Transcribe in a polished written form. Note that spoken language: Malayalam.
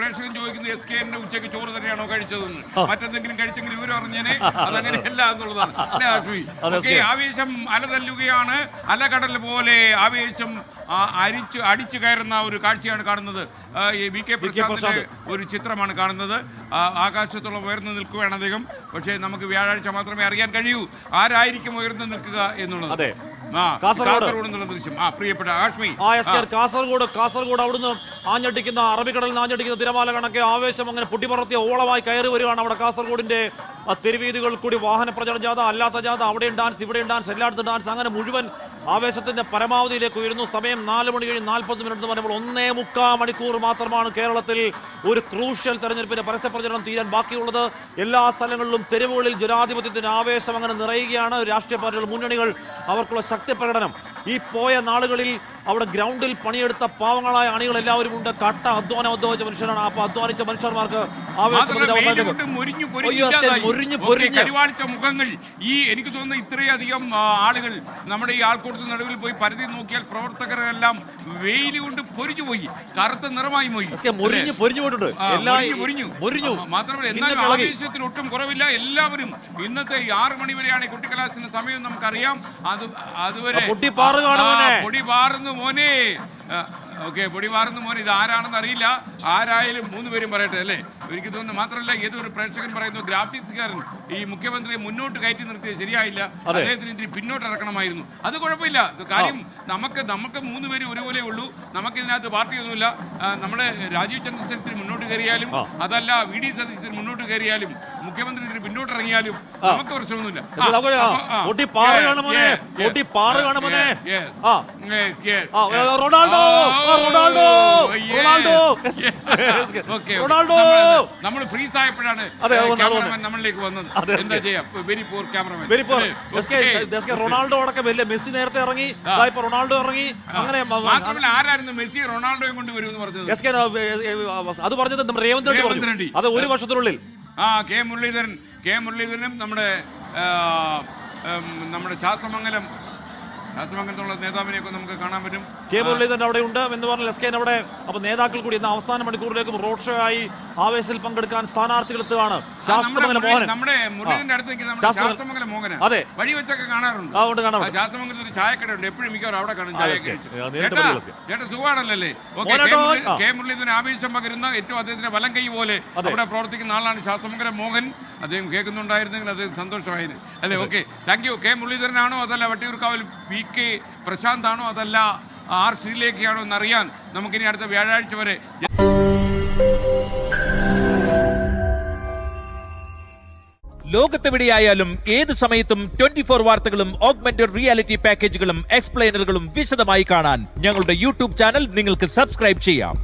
പ്രേക്ഷകൻ ചോദിക്കുന്നത് SK ഉച്ചയ്ക്ക് ചോറ് തന്നെയാണോ കഴിച്ചതെന്ന്, മറ്റെന്തെങ്കിലും കഴിച്ചെങ്കിൽ ഇവരും അറിഞ്ഞേനെ. അതങ്ങനെയല്ല എന്നുള്ളതാണ്. ആവേശം അലതല്ലുകയാണ്, അലകടൽ പോലെ ആവേശം അടിച്ചു കയറുന്ന ഒരു കാഴ്ചയാണ് കാണുന്നത്. VK പ്രശാന്തിന്റെ ഒരു ചിത്രമാണ് കാണുന്നത്. ആകാശത്തോളം ഉയർന്നു നിൽക്കുകയാണ് അദ്ദേഹം. പക്ഷേ നമുക്ക് വ്യാഴാഴ്ച മാത്രമേ അറിയാൻ കഴിയൂ ആരായിരിക്കും ഉയർന്നു നിൽക്കുക എന്നുള്ളത്. കാസർഗോഡ് എന്നുള്ള ദൃശ്യം. പ്രിയപ്പെട്ട ആഷ്മി, കാസർഗോഡ് അവിടുന്ന് ആഞ്ഞടിക്കുന്ന അറബിക്കടലിൽ ആഞ്ഞടിക്കുന്ന തിരമാല കണക്കെ ആവേശം അങ്ങനെ പൊട്ടിപ്പറത്തിയ ഓളമായി കയറി വരികയാണ്. അവിടെ കാസർഗോഡിന്റെ തെരുവീതികൾ കൂടി വാഹന പ്രചരണ ജാഥ, അല്ലാത്ത ജാഥ, അവിടെയും ഡാൻസ്, ഇവിടെയും ഡാൻസ്, എല്ലായിടത്തും ഡാൻസ്, അങ്ങനെ മുഴുവൻ ആവേശത്തിന്റെ പരമാവധിയിലേക്ക് ഉയരുന്നു. സമയം 4:40 എന്ന് പറയുമ്പോൾ 1.25 മണിക്കൂർ മാത്രമാണ് കേരളത്തിൽ ഒരു ക്രൂഷ്യൽ തെരഞ്ഞെടുപ്പിന്റെ പരസ്യ പ്രചരണം തീരാൻ ബാക്കിയുള്ളത്. എല്ലാ സ്ഥലങ്ങളിലും തെരുവുകളിൽ ജനാധിപത്യത്തിന്റെ ആവേശം അങ്ങനെ നിറയുകയാണ്. രാഷ്ട്രീയ പാർട്ടികൾ, മുന്നണികൾ, അവർക്കുള്ള ശക്തി പ്രകടനം. ഈ പോയ നാളുകളിൽ അവിടെ ഗ്രൗണ്ടിൽ പണിയെടുത്ത പാവങ്ങളായ അണികൾ എല്ലാവരും ഉണ്ട്. കട്ട അധ്വാനിച്ച മനുഷ്യരാണ്. അപ്പൊ അധ്വാനിച്ച മനുഷ്യന്മാർക്ക് മുഖങ്ങൾ എനിക്ക് തോന്നുന്നു ഇത്രയധികം ആളുകൾ നമ്മുടെ ഈ ആൾക്കൂട്ടത്തിന് നടുവിൽ പോയി പരതി നോക്കിയാൽ പ്രവർത്തകരെല്ലാം വെയിൽ കൊണ്ട് പൊരിഞ്ഞു പോയി, കറുത്ത നിറമായി പോയി, മാത്രമല്ല എന്നാലും ആവേശത്തിൽ ഒട്ടും കുറവില്ല. എല്ലാവരും ഇന്നത്തെ 6 മണി വരെയാണ് കുട്ടിക്കലാശത്തിന്റെ സമയം, നമുക്കറിയാം. അതുവരെ പൊടി പാറുന്നു മോനെ. പൊടി പാറുന്നു മോനെ. ഇത് ആരാണെന്ന് അറിയില്ല. ആരായാലും 3 പേരും പറയട്ടെ അല്ലേ? എനിക്ക് തോന്നുന്നു. മാത്രമല്ല ഏതൊരു പ്രേക്ഷകൻ പറയുന്നു ഗ്രാഫിക്സുകാരൻ ഈ മുഖ്യമന്ത്രിയെ മുന്നോട്ട് കയറ്റി നിർത്തിയത് ശരിയായില്ല, അദ്ദേഹത്തിന് പിന്നോട്ട് ഇറക്കണമായിരുന്നു. അത് കുഴപ്പമില്ല. കാര്യം നമുക്ക് 3 പേരും ഒരുപോലെ ഉള്ളൂ. നമുക്കിതിനകത്ത് പാർട്ടിയൊന്നുമില്ല. നമ്മുടെ രാജീവ് ചന്ദ്രശേഖരൻ മുന്നോട്ട് കയറിയാലും അതല്ല VD സതീശൻ മുന്നോട്ട് കയറിയാലും മുഖ്യമന്ത്രി പിന്നോട്ട് ഇറങ്ങിയാലും നമുക്ക് പ്രശ്നമൊന്നുമില്ല. നമ്മൾ ഫ്രീസ് ആയപ്പോഴാണ് നമ്മളിലേക്ക് വന്നത്. എന്താ ചെയ്യാം? വെരി പോർ ക്യാമറമാൻ. റൊണാൾഡോ അടക്കം മെസ്സി നേരത്തെ ഇറങ്ങി, റൊണാൾഡോ ഇറങ്ങി. അങ്ങനെ മാത്രമല്ല ആരായിരുന്നു മെസ്സി റൊണാൾഡോയും കൊണ്ട് വരുമെന്ന് പറഞ്ഞത്? അത് പറഞ്ഞത് രേവന്ത് റെഡ്ഡി. അത് 1 വർഷത്തിനുള്ളിൽ. കെ മുരളീധരനും നമ്മുടെ ശാസ്ത്രമംഗലത്തുള്ള നേതാവിനെയൊക്കെ നമുക്ക് കാണാൻ പറ്റും. കെ മുരളീധരൻ അവിടെ ഉണ്ട് എന്ന് പറഞ്ഞാൽ SK അവിടെ. അപ്പൊ നേതാക്കൾ കൂടി ഇന്ന് അവസാന മണിക്കൂറിലേക്കും റോഡ് ഷോ ആയി ആവേശത്തിൽ പങ്കെടുക്കാൻ സ്ഥാനാർത്ഥികൾ എത്തുകയാണ്. നമ്മുടെ മുരളീധരന്റെ അടുത്തേക്ക് ശാസ്ത്രമംഗലം മോഹന വഴി വെച്ചൊക്കെ കാണാറുണ്ട്. ശാസ്ത്രമംഗലത്തിൽ ഒരു ചായക്കടയുണ്ട്, എപ്പോഴും മിക്കവാറും അവിടെ കാണും ചായക്കട. ചേട്ടാ സുഖമാണല്ലേ? കെ മുരളീധരൻ ആവേശം പകരുന്ന ഏറ്റവും അദ്ദേഹത്തിന്റെ വലം കൈ പോലെ അവിടെ പ്രവർത്തിക്കുന്ന ആളാണ് ശാസ്ത്രമംഗലം മോഹൻ. അദ്ദേഹം കേൾക്കുന്നുണ്ടായിരുന്നെങ്കിൽ അത് സന്തോഷമായിരുന്നു അല്ലേ? Okay, thank you. കെ മുരളീധരനാണോ അതല്ല വട്ടിയൂർക്കാവിൽ VK പ്രശാന്ത് ആണോ അതല്ല R ശ്രീലേഖയാണോ എന്നറിയാൻ നമുക്കിനി അടുത്ത വ്യാഴാഴ്ച വരെ. ലോകത്തെവിടെയായാലും ഏത് സമയത്തും 24 വാർത്തകളും ഓഗ്മെന്റഡ് റിയാലിറ്റി പാക്കേജുകളും എക്സ്പ്ലെയിനറുകളും വിശദമായി കാണാൻ ഞങ്ങളുടെ YouTube ചാനൽ നിങ്ങൾക്ക് സബ്സ്ക്രൈബ് ചെയ്യാം.